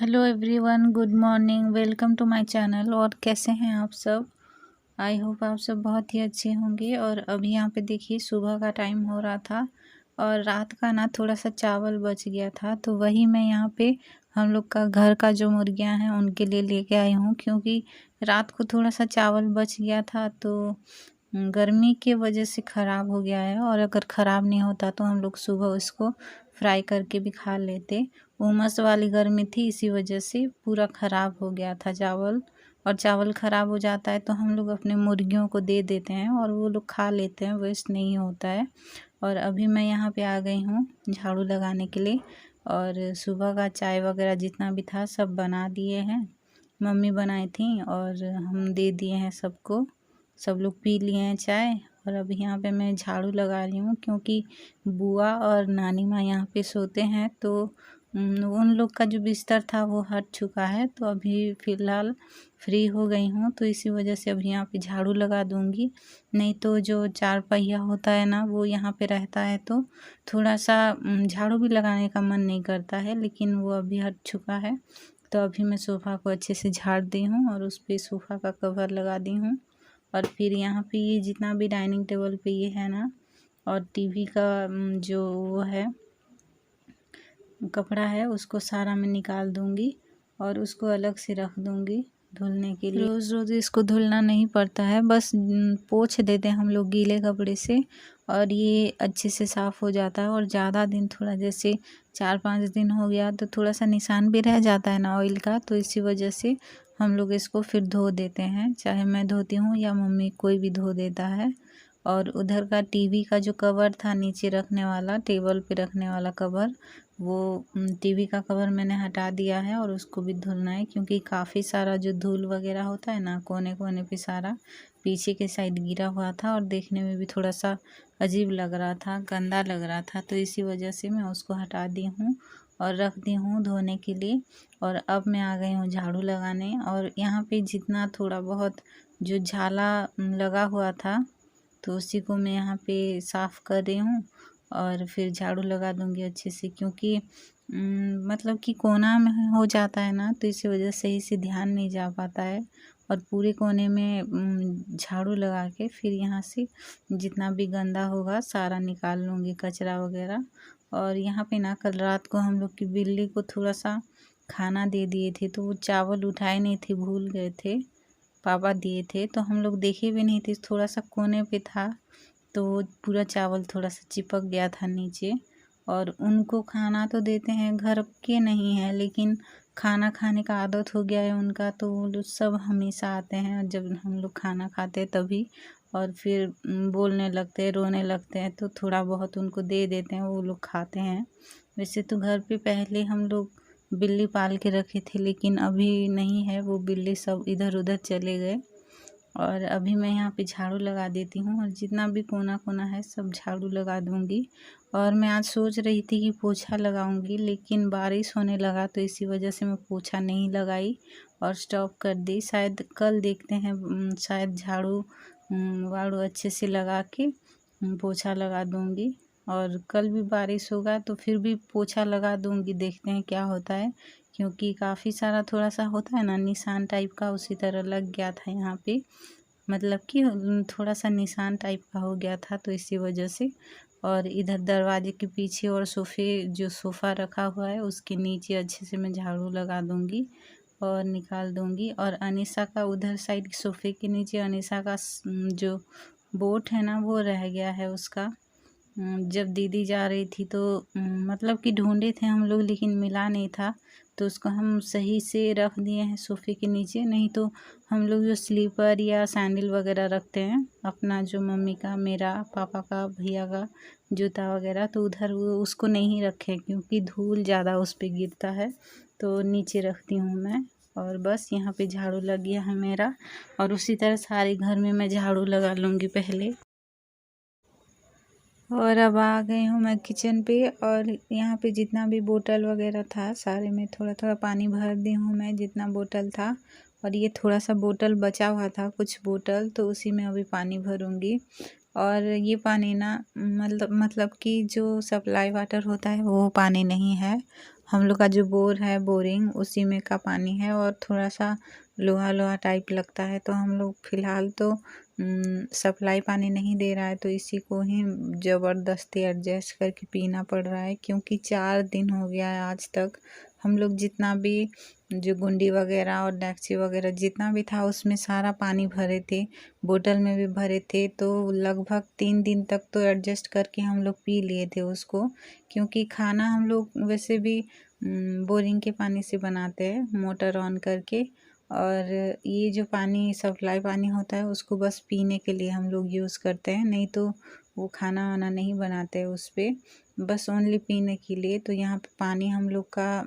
Hello everyone, good morning. Welcome to my channel. और कैसे हैं आप सब? आई होप आप सब बहुत ही अच्छे होंगे। और अभी यहाँ पे देखिए सुबह का टाइम हो रहा था और रात का ना थोड़ा सा चावल बच गया था, तो वही मैं यहाँ पे हम लोग का घर का जो मुर्गियाँ हैं उनके लिए लेके आई हूँ, क्योंकि रात को थोड़ा सा चावल बच गया था तो गर्मी के वजह से ख़राब हो गया है। और अगर ख़राब नहीं होता तो हम लोग सुबह उसको फ्राई करके भी खा लेते। उमस वाली गर्मी थी, इसी वजह से पूरा ख़राब हो गया था चावल। और चावल ख़राब हो जाता है तो हम लोग अपने मुर्गियों को दे देते हैं और वो लोग खा लेते हैं, वेस्ट नहीं होता है। और अभी मैं यहाँ पे आ गई हूँ झाड़ू लगाने के लिए। और सुबह का चाय वगैरह जितना भी था सब बना दिए हैं, मम्मी बनाई थी और हम दे दिए हैं सबको। सब लोग पी लिए हैं चाय। और अभी यहाँ पे मैं झाड़ू लगा रही हूँ, क्योंकि बुआ और नानी माँ यहाँ पे सोते हैं, तो उन लोग का जो बिस्तर था वो हट चुका है। तो अभी फ़िलहाल फ्री हो गई हूँ, तो इसी वजह से अभी यहाँ पे झाड़ू लगा दूँगी। नहीं तो जो चार पहिया होता है ना वो यहाँ पे रहता है, तो थोड़ा सा झाड़ू भी लगाने का मन नहीं करता है, लेकिन वो अभी हट चुका है। तो अभी मैं सोफ़ा को अच्छे से झाड़ दी हूँ और उस पर सोफ़ा का कवर लगा दी हूँ। और फिर यहाँ पे ये जितना भी डाइनिंग टेबल पे ये है ना, और टीवी का जो वो है कपड़ा है, उसको सारा मैं निकाल दूँगी और उसको अलग से रख दूँगी धुलने के लिए। रोज़ रोज़ इसको धुलना नहीं पड़ता है, बस पोंछ देते हैं हम लोग गीले कपड़े से और ये अच्छे से साफ़ हो जाता है। और ज़्यादा दिन, थोड़ा जैसे 4-5 दिन हो गया तो थोड़ा सा निशान भी रह जाता है ना ऑयल का, तो इसी वजह से हम लोग इसको फिर धो देते हैं, चाहे मैं धोती हूँ या मम्मी कोई भी धो देता है। और उधर का टीवी का जो कवर था नीचे रखने वाला, टेबल पे रखने वाला कवर, वो टीवी का कवर मैंने हटा दिया है और उसको भी धुलना है, क्योंकि काफ़ी सारा जो धूल वगैरह होता है ना कोने कोने पे सारा पीछे के साइड गिरा हुआ था और देखने में भी थोड़ा सा अजीब लग रहा था, गंदा लग रहा था। तो इसी वजह से मैं उसको हटा दी हूँ और रख दी हूँ धोने के लिए। और अब मैं आ गई हूँ झाड़ू लगाने। और यहाँ पे जितना थोड़ा बहुत जो झाला लगा हुआ था तो उसी को मैं यहाँ पे साफ़ कर रही हूँ और फिर झाड़ू लगा दूँगी अच्छे से, क्योंकि मतलब कि कोना में हो जाता है ना, तो इसी वजह से सही से ध्यान नहीं जा पाता है। और पूरे कोने में झाड़ू लगा के फिर यहाँ से जितना भी गंदा होगा सारा निकाल लूँगी, कचरा वगैरह। और यहाँ पे ना कल रात को हम लोग की बिल्ली को थोड़ा सा खाना दे दिए थे, तो वो चावल उठाए नहीं थे, भूल गए थे, पापा दिए थे तो हम लोग देखे भी नहीं थे, थोड़ा सा कोने पे था तो पूरा चावल थोड़ा सा चिपक गया था नीचे। और उनको खाना तो देते हैं, घर के नहीं है लेकिन खाना खाने का आदत हो गया है उनका, तो वो लोग सब हमेशा आते हैं जब हम लोग खाना खाते हैं तभी। और फिर बोलने लगते हैं, रोने लगते हैं, तो थोड़ा बहुत उनको दे देते हैं, वो लोग खाते हैं। वैसे तो घर पे पहले हम लोग बिल्ली पाल के रखे थे, लेकिन अभी नहीं है, वो बिल्ली सब इधर उधर चले गए। और अभी मैं यहाँ पे झाड़ू लगा देती हूँ और जितना भी कोना कोना है सब झाड़ू लगा दूँगी। और मैं आज सोच रही थी कि पोछा लगाऊँगी, लेकिन बारिश होने लगा तो इसी वजह से मैं पोछा नहीं लगाई और स्टॉप कर दी। शायद कल देखते हैं, शायद झाड़ू वाड़ू अच्छे से लगा के पोछा लगा दूँगी। और कल भी बारिश होगा तो फिर भी पोछा लगा दूँगी, देखते हैं क्या होता है, क्योंकि काफ़ी सारा थोड़ा सा होता है ना निशान टाइप का, उसी तरह लग गया था यहाँ पे, मतलब कि थोड़ा सा निशान टाइप का हो गया था, तो इसी वजह से। और इधर दरवाजे के पीछे और सोफ़े, जो सोफ़ा रखा हुआ है उसके नीचे अच्छे से मैं झाड़ू लगा दूँगी और निकाल दूँगी। और अनीशा का उधर साइड सोफ़े के नीचे अनीशा का जो बोट है ना वो रह गया है उसका। जब दीदी जा रही थी तो मतलब कि ढूंढे थे हम लोग लेकिन मिला नहीं था, तो उसको हम सही से रख दिए हैं सोफ़े के नीचे। नहीं तो हम लोग जो स्लीपर या सैंडल वगैरह रखते हैं अपना, जो मम्मी का, मेरा, पापा का, भैया का जूता वगैरह, तो उधर वो उसको नहीं रखे क्योंकि धूल ज़्यादा उस पर गिरता है, तो नीचे रखती हूँ मैं। और बस यहाँ पे झाड़ू लग गया है मेरा और उसी तरह सारे घर में मैं झाड़ू लगा लूँगी पहले। और अब आ गई हूँ मैं किचन पे और यहाँ पे जितना भी बोतल वगैरह था सारे में थोड़ा थोड़ा पानी भर दी हूँ मैं, जितना बोतल था। और ये थोड़ा सा बोतल बचा हुआ था, कुछ बोतल, तो उसी में अभी पानी भरूँगी। और ये पानी ना मतलब कि जो सप्लाई वाटर होता है वो पानी नहीं है, हम लोग का जो बोर है बोरिंग उसी में का पानी है और थोड़ा सा लोहा लोहा टाइप लगता है। तो हम लोग फ़िलहाल तो सप्लाई पानी नहीं दे रहा है, तो इसी को ही ज़बरदस्ती एडजस्ट करके पीना पड़ रहा है। क्योंकि 4 दिन हो गया है आज तक हम लोग जितना भी जो गुंडी वगैरह और डेक्ची वगैरह जितना भी था उसमें सारा पानी भरे थे, बोतल में भी भरे थे। तो लगभग 3 दिन तक तो एडजस्ट करके हम लोग पी लिए थे उसको। क्योंकि खाना हम लोग वैसे भी बोरिंग के पानी से बनाते हैं मोटर ऑन करके, और ये जो पानी सप्लाई पानी होता है उसको बस पीने के लिए हम लोग यूज़ करते हैं, नहीं तो वो खाना वाना नहीं बनाते हैं उस पर, बस ओनली पीने के लिए। तो यहाँ पे पानी हम लोग का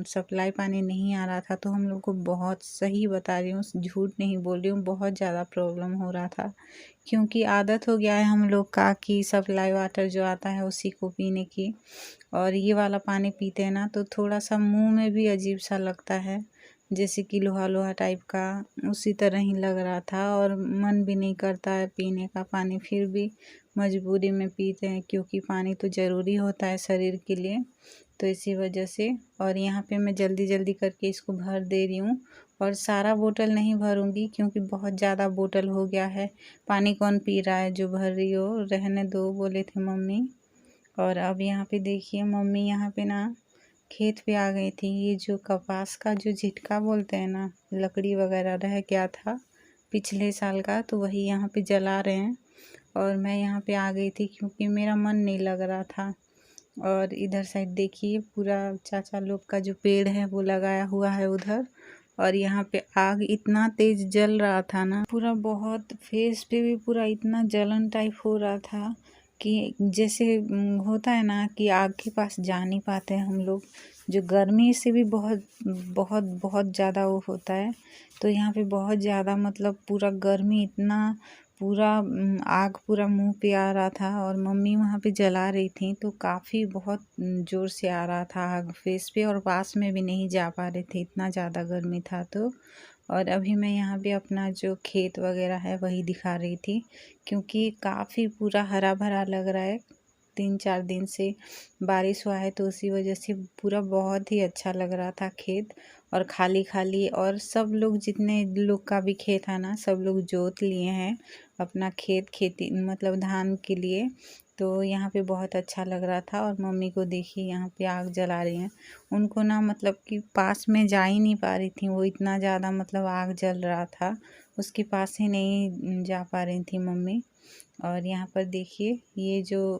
सप्लाई पानी नहीं आ रहा था, तो हम लोग को बहुत, सही बता रही हूँ झूठ नहीं बोल रही हूँ, बहुत ज़्यादा प्रॉब्लम हो रहा था। क्योंकि आदत हो गया है हम लोग का कि सप्लाई वाटर जो आता है उसी को पीने की, और ये वाला पानी पीते हैं ना तो थोड़ा सा मुंह में भी अजीब सा लगता है, जैसे कि लोहा लोहा टाइप का उसी तरह ही लग रहा था। और मन भी नहीं करता है पीने का पानी, फिर भी मजबूरी में पीते हैं क्योंकि पानी तो ज़रूरी होता है शरीर के लिए, तो इसी वजह से। और यहाँ पे मैं जल्दी जल्दी करके इसको भर दे रही हूँ, और सारा बोतल नहीं भरूँगी क्योंकि बहुत ज़्यादा बोतल हो गया है। पानी कौन पी रहा है, जो भर रही हो रहने दो बोले थे मम्मी। और अब यहाँ पे देखिए मम्मी यहाँ पे ना खेत पे आ गई थी। ये जो कपास का जो झिटका बोलते हैं ना, लकड़ी वगैरह रह गया था पिछले साल का, तो वही यहाँ पे जला रहे हैं। और मैं यहाँ पे आ गई थी क्योंकि मेरा मन नहीं लग रहा था। और इधर साइड देखिए पूरा चाचा लोग का जो पेड़ है वो लगाया हुआ है उधर, और यहाँ पे आग इतना तेज जल रहा था ना, पूरा बहुत फेस पे भी पूरा इतना जलन टाइप हो रहा था कि जैसे होता है ना कि आग के पास जा नहीं पाते हैं हम लोग, जो गर्मी से भी बहुत बहुत बहुत ज़्यादा वो होता है। तो यहाँ पे बहुत ज़्यादा मतलब पूरा गर्मी इतना, पूरा आग पूरा मुंह पे आ रहा था, और मम्मी वहाँ पे जला रही थी तो काफ़ी बहुत ज़ोर से आ रहा था आग फेस पे, और पास में भी नहीं जा पा रहे थे, इतना ज़्यादा गर्मी था। तो और अभी मैं यहाँ पे अपना जो खेत वगैरह है वही दिखा रही थी, क्योंकि काफ़ी पूरा हरा भरा लग रहा है। 3-4 दिन से बारिश हुआ है तो उसी वजह से पूरा बहुत ही अच्छा लग रहा था खेत, और खाली खाली। और सब लोग जितने लोग का भी खेत है ना, सब लोग जोत लिए हैं अपना खेत, खेती मतलब धान के लिए। तो यहाँ पे बहुत अच्छा लग रहा था। और मम्मी को देखिए यहाँ पे आग जला रही हैं, उनको ना मतलब कि पास में जा ही नहीं पा रही थी, वो इतना ज़्यादा मतलब आग जल रहा था, उसके पास ही नहीं जा पा रही थी मम्मी। और यहाँ पर देखिए ये जो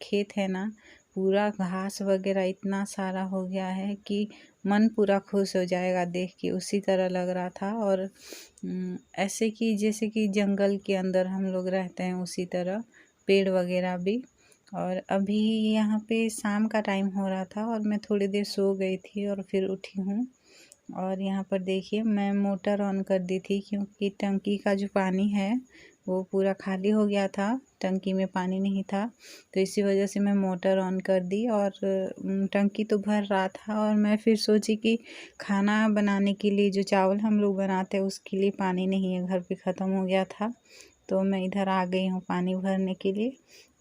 खेत है ना, पूरा घास वगैरह इतना सारा हो गया है कि मन पूरा खुश हो जाएगा देख के, उसी तरह लग रहा था। और ऐसे कि जैसे कि जंगल के अंदर हम लोग रहते हैं उसी तरह, पेड़ वगैरह भी। और अभी यहाँ पे शाम का टाइम हो रहा था और मैं थोड़ी देर सो गई थी और फिर उठी हूँ। और यहाँ पर देखिए मैं मोटर ऑन कर दी थी क्योंकि टंकी का जो पानी है वो पूरा खाली हो गया था, टंकी में पानी नहीं था, तो इसी वजह से मैं मोटर ऑन कर दी। और टंकी तो भर रहा था, और मैं फिर सोची कि खाना बनाने के लिए जो चावल हम लोग बनाते हैं उसके लिए पानी नहीं है, घर पे ख़त्म हो गया था, तो मैं इधर आ गई हूँ पानी भरने के लिए।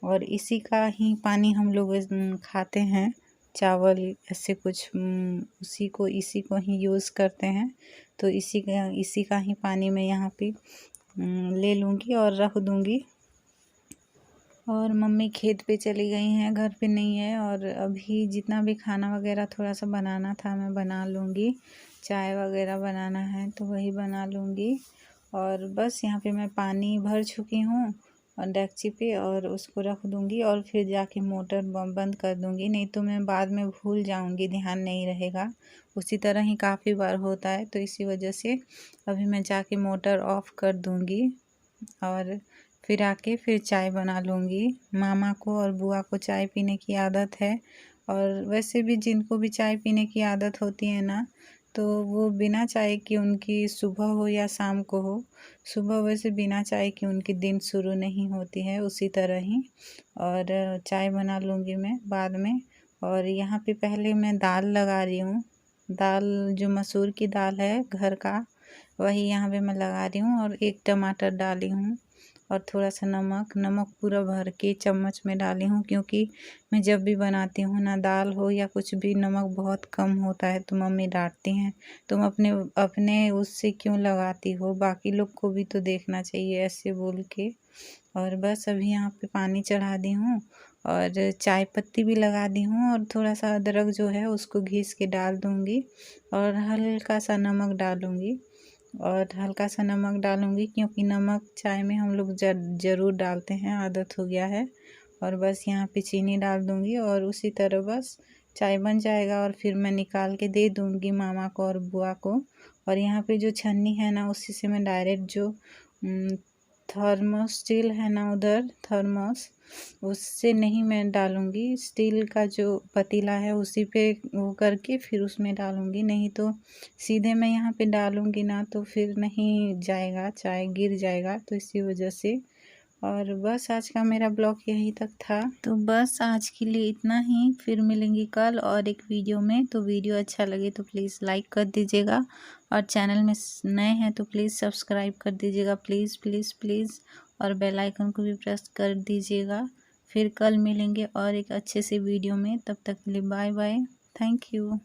और इसी का ही पानी हम लोग खाते हैं, चावल ऐसे कुछ इसी को ही यूज़ करते हैं। तो इसी का ही पानी मैं यहाँ पे ले लूँगी और रख दूँगी। और मम्मी खेत पे चली गई हैं, घर पे नहीं है। और अभी जितना भी खाना वगैरह थोड़ा सा बनाना था मैं बना लूँगी, चाय वगैरह बनाना है तो वही बना लूँगी। और बस यहाँ पे मैं पानी भर चुकी हूँ और डेगची पे, और उसको रख दूँगी और फिर जाके मोटर बंद कर दूँगी, नहीं तो मैं बाद में भूल जाऊँगी, ध्यान नहीं रहेगा। उसी तरह ही काफ़ी बार होता है, तो इसी वजह से अभी मैं जाके मोटर ऑफ़ कर दूँगी और फिर आके फिर चाय बना लूँगी। मामा को और बुआ को चाय पीने की आदत है, और वैसे भी जिनको भी चाय पीने की आदत होती है ना, तो वो बिना चाय के उनकी सुबह हो या शाम को हो, सुबह वैसे बिना चाय के उनकी दिन शुरू नहीं होती है, उसी तरह ही। और चाय बना लूँगी मैं बाद में। और यहाँ पे पहले मैं दाल लगा रही हूँ, दाल जो मसूर की दाल है घर का, वही यहाँ पे मैं लगा रही हूँ, और एक टमाटर डाली हूँ। और थोड़ा सा नमक पूरा भर के चम्मच में डाली हूँ, क्योंकि मैं जब भी बनाती हूँ ना दाल हो या कुछ भी, नमक बहुत कम होता है तो मम्मी डांटती हैं, तुम अपने अपने उससे क्यों लगाती हो, बाकी लोग को भी तो देखना चाहिए, ऐसे बोल के। और बस अभी यहाँ पे पानी चढ़ा दी हूँ और चाय पत्ती भी लगा दी हूँ, और थोड़ा सा अदरक जो है उसको घिस के डाल दूँगी, और हल्का सा नमक डालूँगी, और हल्का सा नमक डालूँगी क्योंकि नमक चाय में हम लोग ज़रूर डालते हैं, आदत हो गया है। और बस यहाँ पे चीनी डाल दूँगी और उसी तरह बस चाय बन जाएगा, और फिर मैं निकाल के दे दूँगी मामा को और बुआ को। और यहाँ पे जो छन्नी है ना, उसी से मैं डायरेक्ट जो थर्मोस स्टील है ना, उधर थर्मोस, उससे नहीं मैं डालूँगी, स्टील का जो पतीला है उसी पे वो करके फिर उसमें डालूँगी, नहीं तो सीधे मैं यहाँ पे डालूँगी ना तो फिर नहीं जाएगा, चाय गिर जाएगा, तो इसी वजह से। और बस आज का मेरा ब्लॉग यहीं तक था, तो बस आज के लिए इतना ही, फिर मिलेंगे कल और एक वीडियो में। तो वीडियो अच्छा लगे तो प्लीज़ लाइक कर दीजिएगा, और चैनल में नए हैं तो प्लीज़ सब्सक्राइब कर दीजिएगा, प्लीज़ प्लीज़ प्लीज़, और बेल आइकन को भी प्रेस कर दीजिएगा। फिर कल मिलेंगे और एक अच्छे से वीडियो में, तब तक के लिए बाय बाय, थैंक यू।